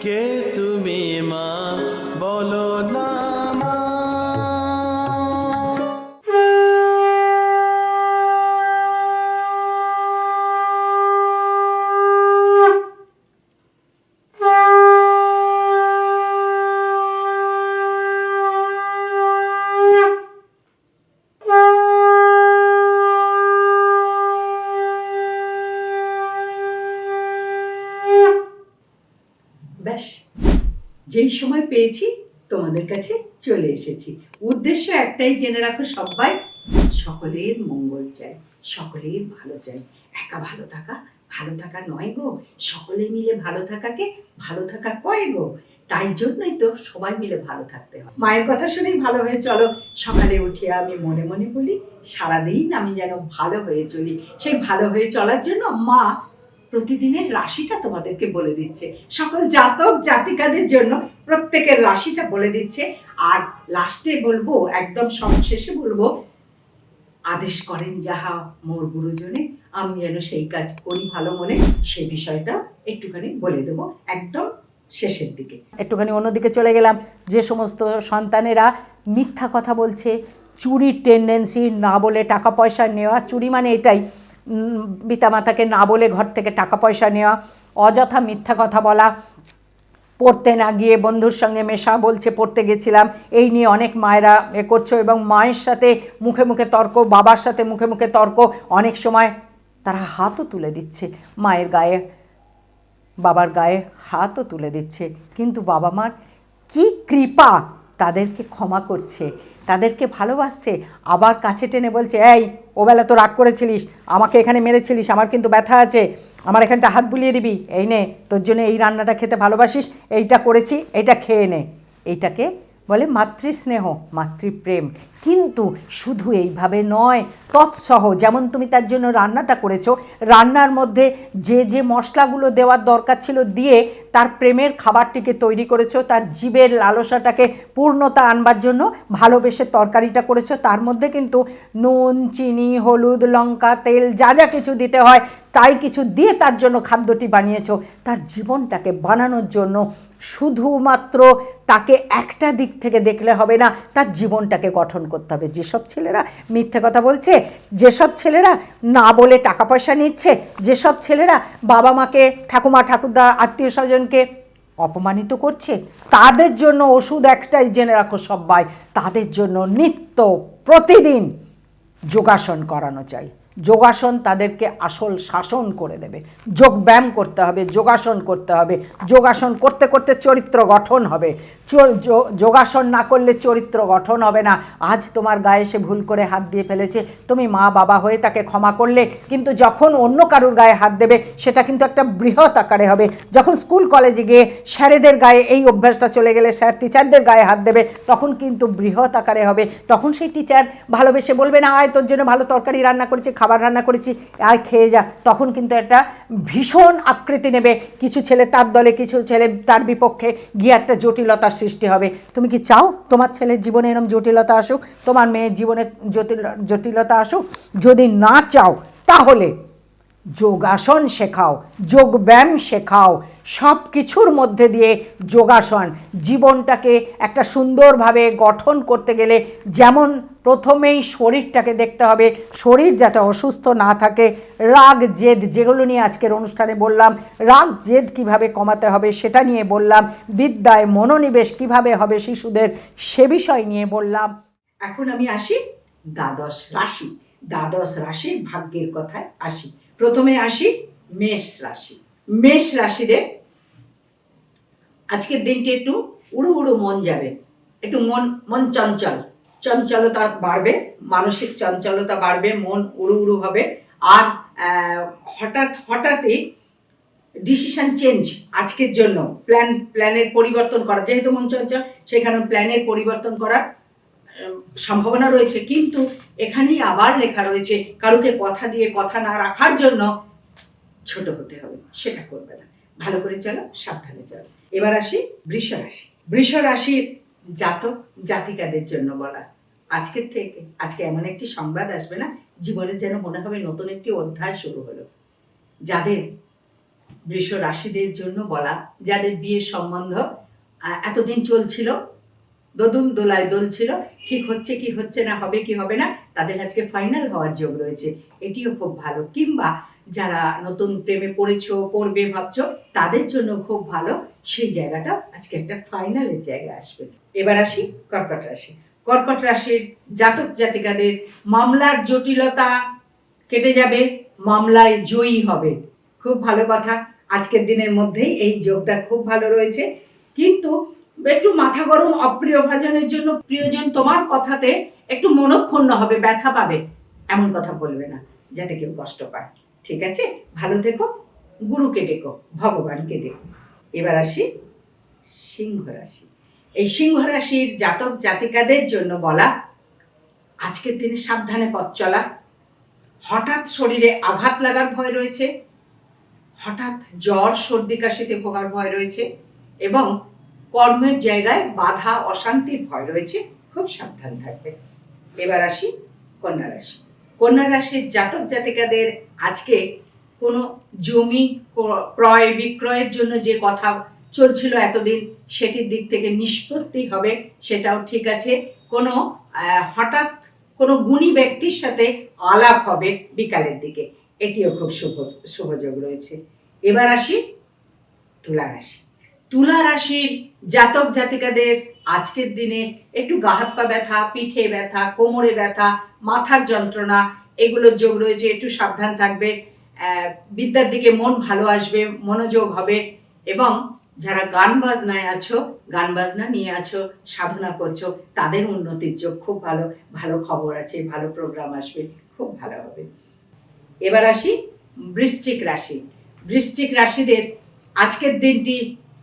কে তুমি মা বলো না মা। ব্যাস, যেই সময় পেয়েছি তোমাদের কাছে চলে এসেছি। উদ্দেশ্য একটাই, জেনে রাখো সবাই, সকলের মঙ্গল চাই, সকলের ভালো চাই। একা ভালো থাকা নয় গো, সকলে মিলে ভালো থাকাকে ভালো থাকা কয় গো। তাই জন্যই তো সবাই মিলে ভালো থাকতে হয়। মায়ের কথা শুনেই ভালো হয়ে চলো। সকালে উঠে আমি মনে মনে বলি, সারাদিন আমি যেন ভালো হয়ে চলি। সেই ভালো হয়ে চলার জন্য মা প্রতিদিনের রাশিটা তোমাদেরকে বলে দিচ্ছে, সকল জাতক জাতিকাদের জন্য প্রত্যেকের রাশিটা বলে দিচ্ছে। আর লাস্টে বলবো, একদম সবশেষে বলবো, আদেশ করেন যাহা মোর গুরুজনে, আমি যেন সেই কাজ করি ভালো মনে, সেই বিষয়টা একটুখানি বলে দেবো একদম শেষের দিকে। একটুখানি অন্যদিকে চলে গেলাম। যে সমস্ত সন্তানেরা মিথ্যা কথা বলছে, চুরির টেন্ডেন্সি, না বলে টাকা পয়সা নেওয়া, চুরি মানে এটাই, পিতামাতাকে না বলে ঘর থেকে টাকা পয়সা নেওয়া, অযথা মিথ্যা কথা বলা, পড়তে না গিয়ে বন্ধুর সঙ্গে মেশা, বলছে পড়তে গেছিলাম, এই নিয়ে অনেক মায়েরা করছো। এবং মায়ের সাথে মুখে মুখে তর্ক, বাবার সাথে মুখে মুখে তর্ক, অনেক সময় তারা হাতও তুলে দিচ্ছে মায়ের গায়ে, বাবার গায়ে হাতও তুলে দিচ্ছে। কিন্তু বাবা মার কী কৃপা, তাদেরকে ক্ষমা করছে, তাদেরকে ভালোবাসছে, আবার কাছে টেনে বলছে, এই ওবেলা তো রাগ করেছিলিস, আমাকে এখানে মেরেছিলিস, আমার কিন্তু ব্যথা আছে, আমার এখানটা হাত বুলিয়ে দিবি, এই নে তোর জন্য এই রান্নাটা খেতে ভালোবাসিস, এইটা করেছি, এইটা খেয়ে নে। এইটাকে বলে মাতৃস্নেহ, মাতৃপ্রেম। কিন্তু শুধু এইভাবে নয়, তৎসহ, যেমন তুমি তার জন্য রান্নাটা করেছো, রান্নার মধ্যে যে যে মশলাগুলো দেওয়ার দরকার ছিল দিয়ে তার প্রেমের খাবারটিকে তৈরি করেছো, তার জীবের লালসাটাকে পূর্ণতা আনবার জন্য ভালোবেসে তরকারিটা করেছো। তার মধ্যে কিন্তু নুন, চিনি, হলুদ, লঙ্কা, তেল, যা যা কিছু দিতে হয় তাই কিছু দিয়ে তার জন্য খাদ্যটি বানিয়েছো। তার জীবনটাকে বানানোর জন্য শুধুমাত্র তাকে একটা দিক থেকে দেখলে হবে না, তার জীবনটাকে গঠন করতে হবে। যেসব ছেলেরা মিথ্যে কথা বলছে, যেসব ছেলেরা না বলে টাকা পয়সা নিচ্ছে, যেসব ছেলেরা বাবা মাকে, ঠাকুমা ঠাকুরদা, আত্মীয় স্বজনকে অপমানিত করছে, তাদের জন্য ওষুধ একটাই, জেনে রাখো সবাই, তাদের জন্য নিত্য প্রতিদিন যোগাসন করানো চাই। যোগাসন তাদেরকে আসল শাসন করে দেবে। যোগব্যায়াম করতে হবে, যোগাসন করতে হবে, যোগাসন করতে করতে চরিত্র গঠন হবে। যোগাসন না করলে চরিত্র গঠন হবে না। আজ তোমার গায়ে সে ভুল করে হাত দিয়ে ফেলেছে, তুমি মা বাবা হয়ে তাকে ক্ষমা করলে, কিন্তু যখন অন্য কারুর গায়ে হাত দেবে সেটা কিন্তু একটা বৃহৎ আকারে হবে। যখন স্কুল কলেজে গিয়ে স্যারেদের গায়ে এই অভ্যাসটা চলে গেলে, স্যার টিচারদের গায়ে হাত দেবে, তখন কিন্তু বৃহৎ আকারে হবে। তখন সেই টিচার ভালোবেসে বলবে না, আয় তোর জন্য ভালো তরকারি রান্না করেছি, খাবার রান্না করেছি, আয় খেয়ে যা। তখন কিন্তু একটা ভীষণ আকৃতি নেবে। কিছু ছেলে তার দলে, কিছু ছেলে তার বিপক্ষে গিয়ে একটা জটিলতার সৃষ্টি হবে। তুমি কি চাও তোমার ছেলের জীবনে এরকম জটিলতা আসুক, তোমার মেয়ের জীবনে জটিলতা আসুক? যদি না চাও তাহলে যোগাসন শেখাও, যোগব্যায়াম শেখাও। সব কিছুর মধ্যে দিয়ে যোগাসন জীবনটাকে একটা সুন্দরভাবে গঠন করতে গেলে, যেমন প্রথমেই শরীরটাকে দেখতে হবে, শরীর যাতে অসুস্থ না থাকে। রাগ জেদ, যেগুলো নিয়ে আজকের অনুষ্ঠানে বললাম, রাগ জেদ কিভাবে কমাতে হবে সেটা নিয়ে বললাম, বিদ্যায় মনোনিবেশ কিভাবে হবে শিশুদের সে বিষয় নিয়ে বললাম। এখন আমি আসি দ্বাদশ রাশি, দ্বাদশ রাশির ভাগ্যের কথায় আসি। প্রথমে আসি মেষ রাশি। মেষ রাশিদের আজকের দিনটি একটু উড়ু উড়ু মন যাবে, একটু মন চঞ্চলতা বাড়বে, মানসিক চঞ্চলতা বাড়বে, মন উড়ু উড়ু হবে। আর হঠাৎই ডিসিশন চেঞ্জ আজকের জন্য, প্ল্যানের পরিবর্তন করা, যেহেতু মন চঞ্চল সেখানে প্ল্যানের পরিবর্তন করার সম্ভাবনা রয়েছে। কিন্তু এখানেই আবার লেখা রয়েছে, কারুকে কথা দিয়ে কথা না রাখার জন্য ছোট হতে হবে, সেটা করবে না। ভালো করে চলো, সাবধানে চলো। এবার আসি বৃষ রাশি। বৃষ রাশির জাতক জাতিকাদের জন্য বলা, আজকের থেকে, আজকে এমন একটি সংবাদ আসবে না, জীবনের যেন মনে হবে নতুন একটি অধ্যায় শুরু হলো। যাদের বৃষ রাশিদের জন্য বলা, যাদের বিয়ের সম্বন্ধ এতদিন চলছিল, দোদুল দোলায় দোলছিল, ঠিক হচ্ছে কি হচ্ছে না, হবে কি হবে না, তাদের আজকে ফাইনাল হওয়ার যোগ রয়েছে, এটিও খুব ভালো। কিংবা যারা নতুন প্রেমে পড়েছো, পড়বে ভাবছো, তাদের জন্য খুব ভালো, সেই জায়গাটা আজকে একটা ফাইনালের জায়গায় আসবে। এবার আসি কর্কট রাশি। কর্কট রাশির জাতক জাতিকাদের মামলার জটিলতা কেটে যাবে, মামলায় জয়ী হবে, খুব ভালো কথা। আজকের দিনের মধ্যেই এই যোগটা খুব ভালো রয়েছে। কিন্তু একটু মাথা গরম অপ্রিয় ভাজনের জন্য প্রিয়জন তোমার কথাতে একটু মনক্ষুণ্ণ হবে, ব্যথা পাবে, এমন কথা বলবে না যাতে কেউ কষ্ট পায়, ঠিক আছে? ভালো থেকো, গুরুকে ডেকো, ভগবানকে ডেকো। এবার আসি সিংহ রাশি। এই সিংহ রাশির জাতক জাতিকাদের জন্য বলা, আজকের দিনে সাবধানে পথ চলা, হঠাৎ শরীরে আঘাত লাগার ভয় রয়েছে, হঠাৎ জ্বর সর্দি কাশিতে ভোগার ভয় রয়েছে, এবং কর্মের জায়গায় বাধা অশান্তির ভয় রয়েছে, খুব সাবধান থাকবে। এবার আসি কন্যা রাশি। কন্যা রাশির জাতক জাতিকাদের আজকে কোনো জমি ক্রয় বিক্রয়ের জন্য যে কথা চলছিল এতদিন, সেটির দিক থেকে নিষ্পত্তি হবে, সেটাও ঠিক আছে। কোনো হঠাৎ কোনো গুণী ব্যক্তির সাথে আলাপ হবে বিকালের দিকে, এটিও খুব শুভযোগ রয়েছে। এবার আসি তুলা রাশি। তুলা রাশির জাতক জাতিকাদের আজকের দিনে একটু গা হাত পা ব্যথা, পিঠে ব্যথা, কোমরে ব্যথা, মাথার যন্ত্রণা, এগুলোর যোগ রয়েছে, একটু সাবধান থাকবে। বিদ্যার দিকে মন ভালো আসবে, মনোযোগ হবে। এবং যারা গান বাজনায় আছো, গান বাজনা নিয়ে আছো, সাধনা করছো, তাদের উন্নতির যোগ খুব ভালো, ভালো খবর আছে, ভালো প্রোগ্রাম আসবে, খুব ভালো হবে। এবার আসি বৃশ্চিক রাশি। বৃশ্চিক রাশিদের আজকের দিনটি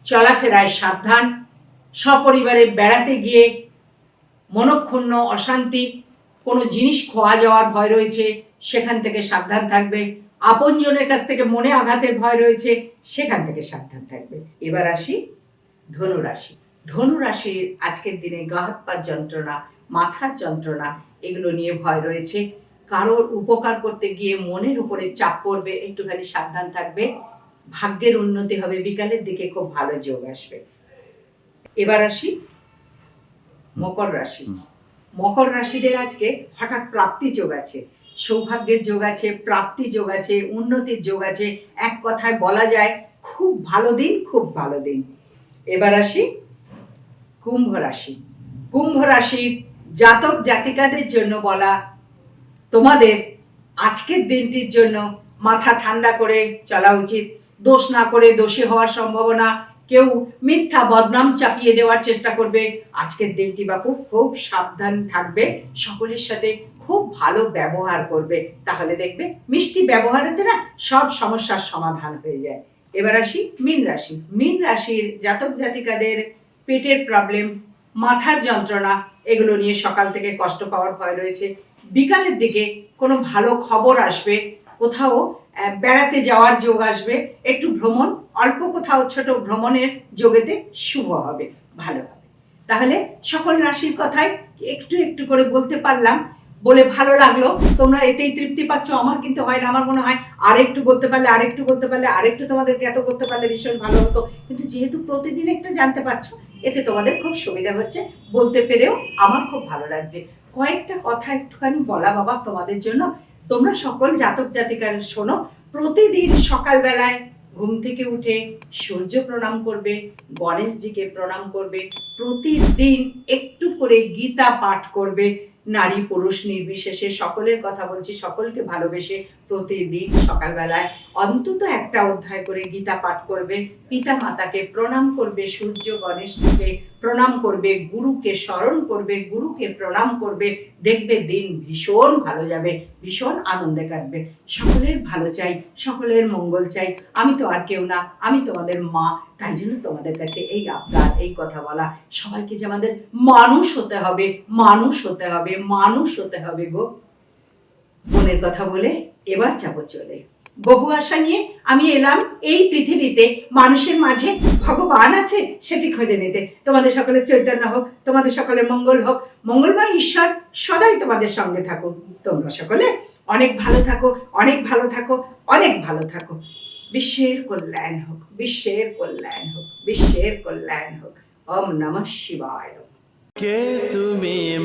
চলাফেরায় সাবধান, সপরিবারে বেড়াতে গিয়ে মনক্ষুণ্ণ অশান্তি, কোনো জিনিস খোয়া যাওয়ার ভয় রয়েছে, সেখান থেকে সাবধান থাকবে। আপনজনের কাছ থেকে মনে আঘাতের ভয় রয়েছে, সেখান থেকে সাবধান থাকবে। এবার আসি ধনু রাশি। ধনু রাশির আজকের দিনে গা হাত পা যন্ত্রণা, মাথার যন্ত্রণা, এগুলো নিয়ে ভয় রয়েছে। কারোর উপকার করতে গিয়ে মনের উপরে চাপ পড়বে, একটুখানি সাবধান থাকবে। ভাগ্যের উন্নতি হবে, বিকালের দিকে খুব ভালো যোগ আসবে। এবার আসি মকর রাশি। মকর রাশিদের আজকে হঠাৎ প্রাপ্তি যোগ আছে, সৌভাগ্যের যোগ আছে, প্রাপ্তি যোগ আছে, উন্নতির যোগ আছে, এক কথায় বলা যায় খুব ভালো দিন, খুব ভালো দিন। এবার আসি কুম্ভ রাশি। কুম্ভ রাশির জাতক জাতিকাদের জন্য বলা, তোমাদের আজকের দিনটির জন্য মাথা ঠান্ডা করে চলা উচিত, দোষ না করে দোষী হওয়ার সম্ভাবনা, কেউ মিথ্যা বদনাম চাপিয়ে দেওয়ার চেষ্টা করবে, আজকের দিনটি বাপু খুব সাবধান থাকবে, সকলের সাথে খুব ভালো ব্যবহার করবে, তাহলে দেখবে মিষ্টি ব্যবহারেতে না সব সমস্যার সমাধান হয়ে যায়। এবার আসি মীন রাশি। মীন রাশির জাতক জাতিকাদের পেটের প্রবলেম, মাথার যন্ত্রণা, এগুলো নিয়ে সকাল থেকে কষ্ট পাওয়ার ভয় রয়েছে। বিকালের দিকে কোনো ভালো খবর আসবে, কোথাও বেড়াতে যাওয়ার যোগ আসবে, একটু ভ্রমণ, অল্প কোথাও ছোট ভ্রমণের যোগেতে শুভ হবে, ভালো হবে। তাহলে সকল রাশির কথাই একটু একটু করে বলতে পারলাম, বলে ভালো লাগলো। তোমরা এতেই তৃপ্তি পাচ্ছ, আমার কিন্তু হয় না। আমার মনে হয় আরেকটু বলতে পারলে, আরেকটু বলতে পারলে, আরেকটু তোমাদেরকে এত করতে পারলে ভীষণ ভালো হতো। কিন্তু যেহেতু প্রতিদিন একটা জানতে পারছো, এতে তোমাদের খুব সুবিধা হচ্ছে, বলতে পেরেও আমার খুব ভালো লাগছে। কয়েকটা কথা একটুখানি বলা বাবা তোমাদের জন্য। তোমরা সকল জাতক জাতিকার শোনো, প্রতিদিন সকালবেলায় ঘুম থেকে উঠে সূর্য প্রণাম করবে, গণেশজিকে প্রণাম করবে, প্রতিদিন একটু করে গীতা পাঠ করবে, নারী পুরুষ নির্বিশেষে সকলের কথা বলছি, সকলকে ভালোবেসে প্রতিদিন সকালবেলায় অন্তত একটা অধ্যায় করে গীতা পাঠ করবে, পিতা মাতাকে প্রণাম করবে, সূর্য গণেশকে প্রণাম করবে, গুরুকে স্মরণ করবে, গুরুকে প্রণাম করবে, দেখবে দিন ভীষণ ভালো যাবে, ভীষণ আনন্দে কাটবে। সকলের ভালো চাই, সকলের মঙ্গল চাই, আমি তো আর কেউ না, আমি তোমাদের মা, তাই জন্য তোমাদের কাছে এই আবদার, এই কথা বলা, সবাইকে যে আমাদের মানুষ হতে হবে, মানুষ হতে হবে, মানুষ হতে হবে গো। মনের কথা বলে এবার যাবো চলে। বহু আশা নিয়ে আমি এলাম এই পৃথিবীতে, মানুষের মাঝে ভগবান আছে সেটি খুঁজে নিতে। তোমাদের সকলের চৈতন্য হোক, তোমাদের সকলের মঙ্গল হোক, মঙ্গলময় ঈশ্বর সদাই তোমাদের সঙ্গে থাকুক। তোমরা সকলে অনেক ভালো থাকো, অনেক ভালো থাকো, অনেক ভালো থাকো। বিশ্বের কল্যাণ হোক, বিশ্বের কল্যাণ হোক, বিশ্বের কল্যাণ হোক। ওম নমঃ শিবায়। কে তুমি